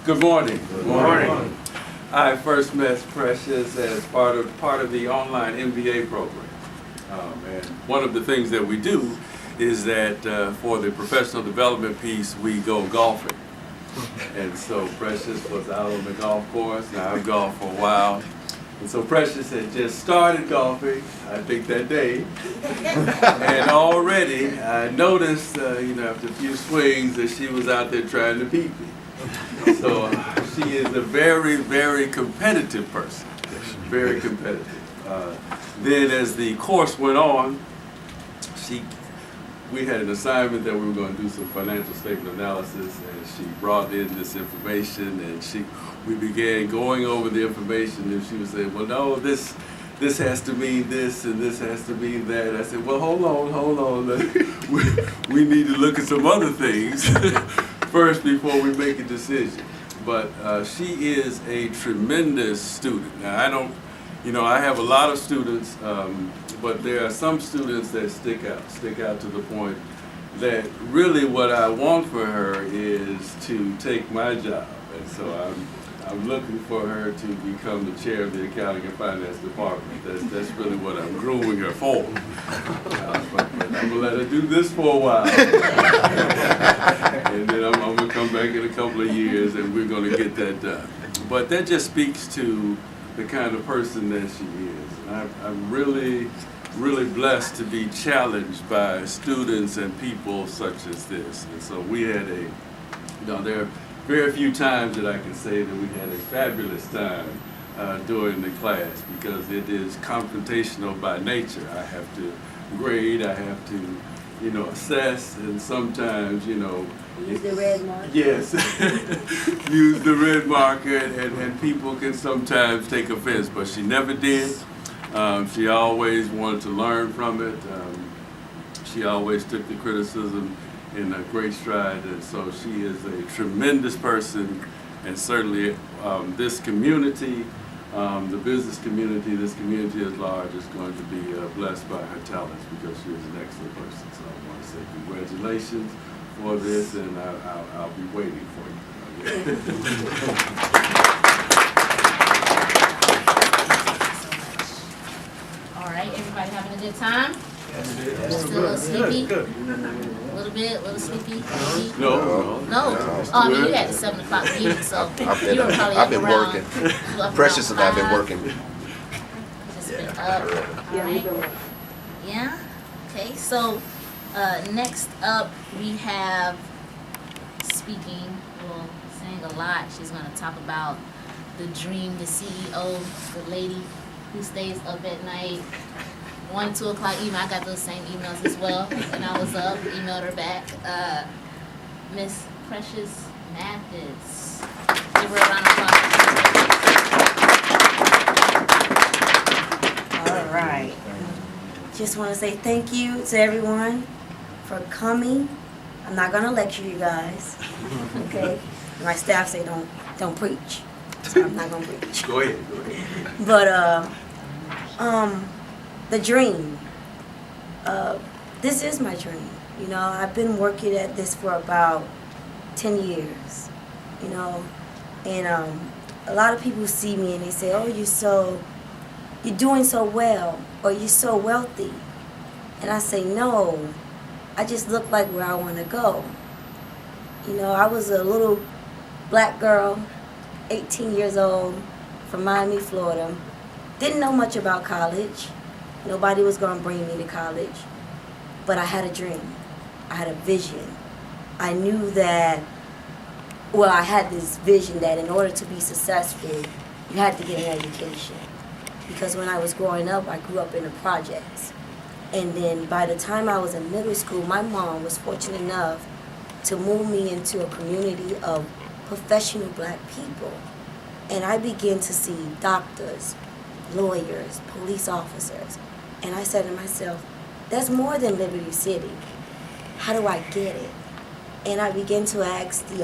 Good morning. Good morning. I first met Precious as part of the online MBA program. And one of the things that we do is that for the professional development piece, we go golfing. And so Precious was out on the golf course. Now I've golfed for a while. And so Precious had just started golfing, I think that day. And already I noticed, after a few swings that she was out there trying to beat me. So she is a very, very competitive person. Very competitive. Then as the course went on, we had an assignment that we were going to do some financial statement analysis, and she brought in this information, and we began going over the information, and she was saying, well, no, this has to mean this, and this has to mean that. I said, well, hold on. we need to look at some other things first before we make a decision. But she is a tremendous student. Now, I have a lot of students, but there are some students that stick out to the point that really what I want for her is to take my job. And so I'm looking for her to become the chair of the accounting and finance department. That's really what I'm grooming her for. But I'm going to let her do this for a while. And then I'm going to come back in a couple of years and we're going to get that done. But that just speaks to the kind of person that she is. And I'm really, really blessed to be challenged by students and people such as this. And so we had there are very few times that I can say that we had a fabulous time during the class, because it is confrontational by nature. I have to grade, I have to, assess, and sometimes, use the red marker. Yes, use the red marker, and people can sometimes take offense, but she never did. She always wanted to learn from it. She always took the criticism in a great stride, and so she is a tremendous person, and certainly this community, the business community, this community at large is going to be blessed by her talents, because she is an excellent person. So I want to say congratulations for this, and I'll be waiting for you. All right, everybody having a good time? Still a little sleepy? A little bit, a little sleepy? Maybe? No. Oh, I mean, you had the 7 o'clock meeting, so you were probably I've been around, working. Precious and I've been working. Just been up. All right. Yeah? Okay, so next up we have saying a lot. She's going to talk about the dream, the CEO, the lady who stays up at night. 1, 2 o'clock email. I got those same emails as well. And I was up, emailed her back. Miss Precious Mathis. Give her a round of applause. All right. Just want to say thank you to everyone for coming. I'm not gonna lecture you guys. Okay? My staff say don't preach. So I'm not gonna preach. Go ahead. But the dream. This is my dream. I've been working at this for about 10 years. And a lot of people see me and they say, "Oh, you're doing so well, or you're so wealthy." And I say, "No, I just look like where I want to go." I was a little black girl, 18 years old, from Miami, Florida. Didn't know much about college. Nobody was going to bring me to college. But I had a dream. I had a vision. I knew that, I had this vision that in order to be successful, you had to get an education. Because when I was growing up, I grew up in the projects. And then by the time I was in middle school, my mom was fortunate enough to move me into a community of professional black people. And I began to see doctors, lawyers, police officers. And I said to myself, that's more than Liberty City. How do I get it? And I began to ask the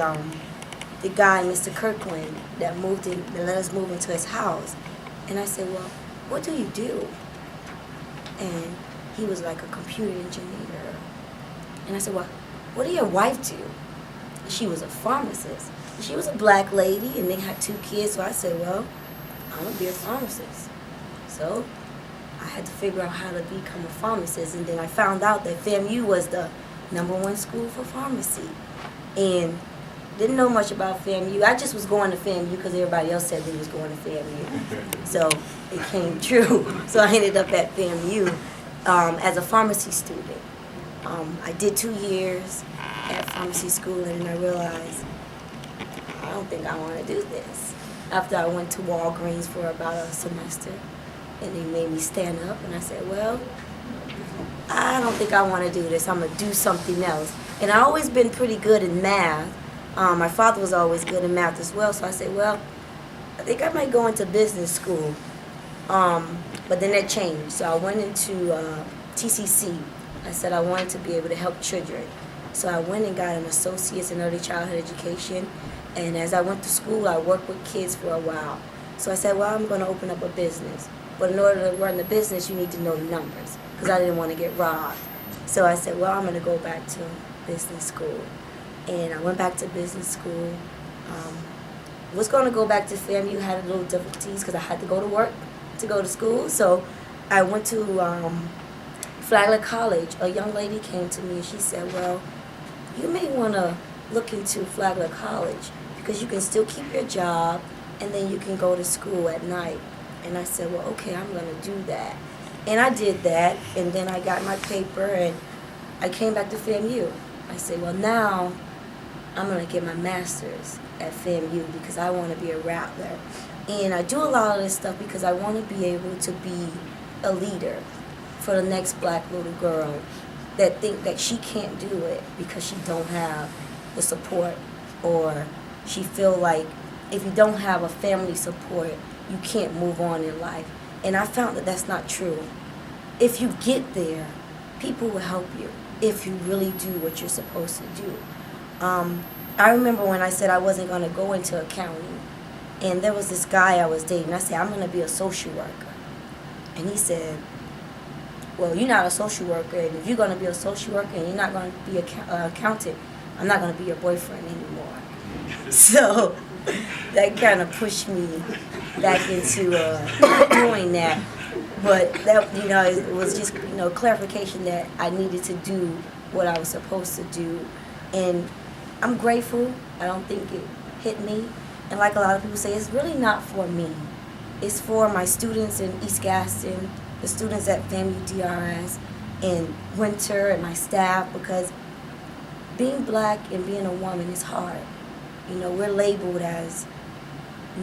guy, Mr. Kirkland, that let us move into his house. And I said, well, what do you do? And he was like a computer engineer. And I said, well, what did your wife do? She was a pharmacist. she was a black lady, and they had 2 kids. So I said, well, I'm gonna be a pharmacist. So I had to figure out how to become a pharmacist, and then I found out that FAMU was the #1 school for pharmacy, and didn't know much about FAMU. I just was going to FAMU because everybody else said they was going to FAMU, so it came true. So I ended up at FAMU as a pharmacy student. I did 2 years at pharmacy school, and then I realized I don't think I want to do this. After I went to Walgreens for about a semester, and they made me stand up, and I said, well, I don't think I want to do this. I'm going to do something else. And I've always been pretty good in math. My father was always good in math as well, so I said, well, I think I might go into business school. But then that changed. So I went into TCC. I said I wanted to be able to help children. So I went and got an associate's in early childhood education. And as I went to school, I worked with kids for a while. So I said, well, I'm going to open up a business. But in order to run the business, you need to know the numbers, because I didn't want to get robbed. So I said, well, I'm going to go back to business school. And I went back to business school. Was going to go back to FAMU, had a little difficulties because I had to go to work to go to school. So I went to Flagler College. A young lady came to me and she said, well, you may want to look into Flagler College because you can still keep your job and then you can go to school at night. And I said, well, okay, I'm going to do that. And I did that, and then I got my paper, and I came back to FAMU. I said, well, now I'm going to get my master's at FAMU because I want to be a Rattler. And I do a lot of this stuff because I want to be able to be a leader for the next black little girl that think that she can't do it because she don't have the support, or she feel like if you don't have a family support, you can't move on in life. And I found that that's not true. If you get there, people will help you if you really do what you're supposed to do. I remember when I said I wasn't going to go into accounting, and there was this guy I was dating. I said, I'm going to be a social worker. And he said, well, you're not a social worker, and if you're going to be a social worker and you're not going to be an accountant, I'm not going to be your boyfriend anymore. So that kind of pushed me back into doing that. But that, it was just, clarification that I needed to do what I was supposed to do. And I'm grateful. I don't think it hit me. And like a lot of people say, it's really not for me. It's for my students in East Gaston, the students at FAMU DRS, and Winter, and my staff, because being black and being a woman is hard. We're labeled as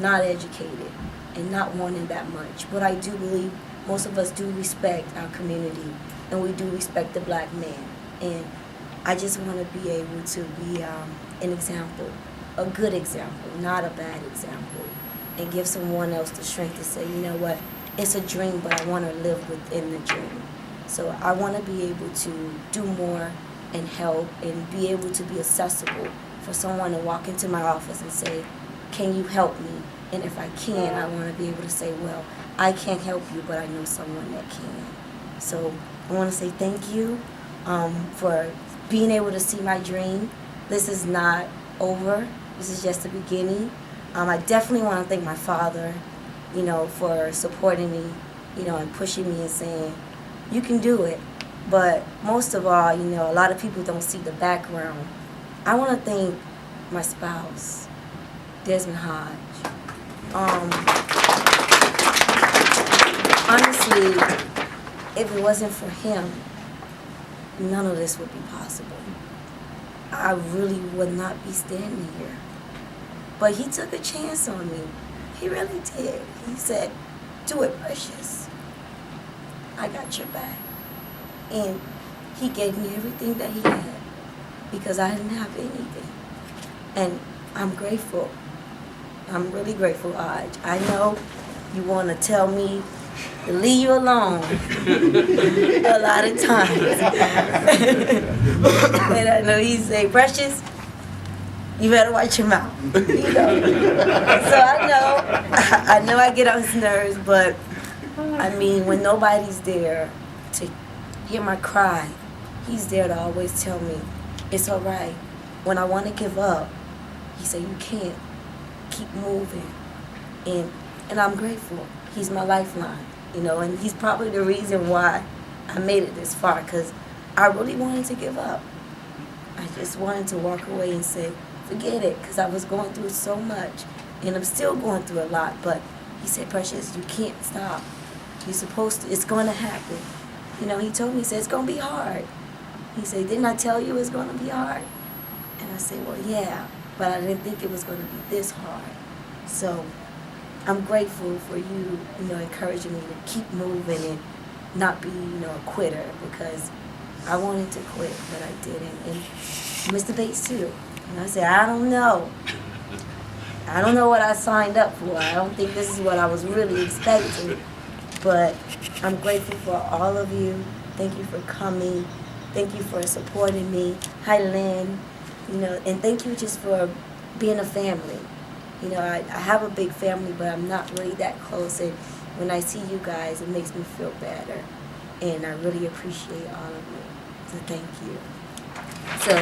not educated and not wanting that much. But I do believe most of us do respect our community, and we do respect the black man. And I just want to be able to be an example, a good example, not a bad example, and give someone else the strength to say, you know what, it's a dream, but I want to live within the dream. So I want to be able to do more and help and be able to be accessible for someone to walk into my office and say, can you help me? And if I can, I want to be able to say, well, I can't help you, but I know someone that can. So I want to say thank you for being able to see my dream. This is not over. This is just the beginning. I definitely want to thank my father, for supporting me, and pushing me and saying, you can do it. But most of all, a lot of people don't see the background. I want to thank my spouse, Desmond Hodge. Honestly, if it wasn't for him, none of this would be possible. I really would not be standing here. But he took a chance on me. He really did. He said, do it, Precious. I got your back. And he gave me everything that he had because I didn't have anything. And I'm grateful. I'm really grateful, Hodge. I know you want to tell me to leave you alone a lot of times. And I know he say, Precious, you better watch your mouth. So I know I get on his nerves, but I mean, when nobody's there to hear my cry, he's there to always tell me, it's all right. When I want to give up, he said, you can't keep moving. And I'm grateful. He's my lifeline, you know, and he's probably the reason why I made it this far, because I really wanted to give up. I just wanted to walk away and say, forget it, because I was going through so much, and I'm still going through a lot. But he said, Precious, you can't stop. You're supposed to, it's going to happen. You know, he told me, he said, it's going to be hard. He said, didn't I tell you it's going to be hard? And I said, well, yeah, but I didn't think it was going to be this hard. So I'm grateful for you, you know, encouraging me to keep moving and not be, you know, a quitter, because I wanted to quit, but I didn't. And Mr. Bates too. And I said, I don't know. I don't know what I signed up for. I don't think this is what I was really expecting. But I'm grateful for all of you. Thank you for coming. Thank you for supporting me. Hi, Lynn. You know, and thank you just for being a family. You know, I have a big family, but I'm not really that close. And when I see you guys, it makes me feel better. And I really appreciate all of you. So thank you. So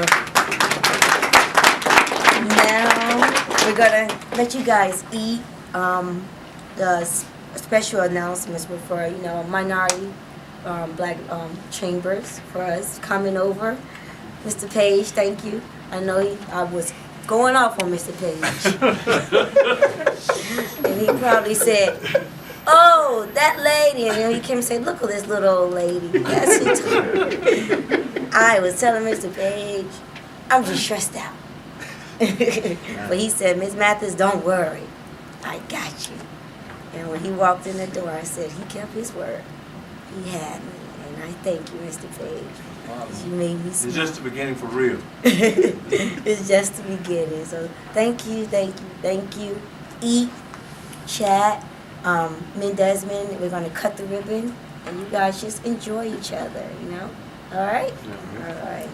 now we're going to let you guys eat. The special announcements were for, you know, minority black chambers for us coming over. Mr. Page, thank you. I know I was going off on Mr. Page. And he probably said, oh, that lady. And then he came and said, look at this little old lady. That's it. I was telling Mr. Page, I'm just stressed out. But he said, Miss Mathis, don't worry. I got you. And when he walked in the door, I said, he kept his word. He had me. And I thank you, Mr. Page. You made me smile. It's just the beginning for real. It's just the beginning. So thank you, thank you, thank you. Eat, chat, me and Desmond, we're gonna cut the ribbon, and you guys just enjoy each other, you know? All right? Yeah. All right.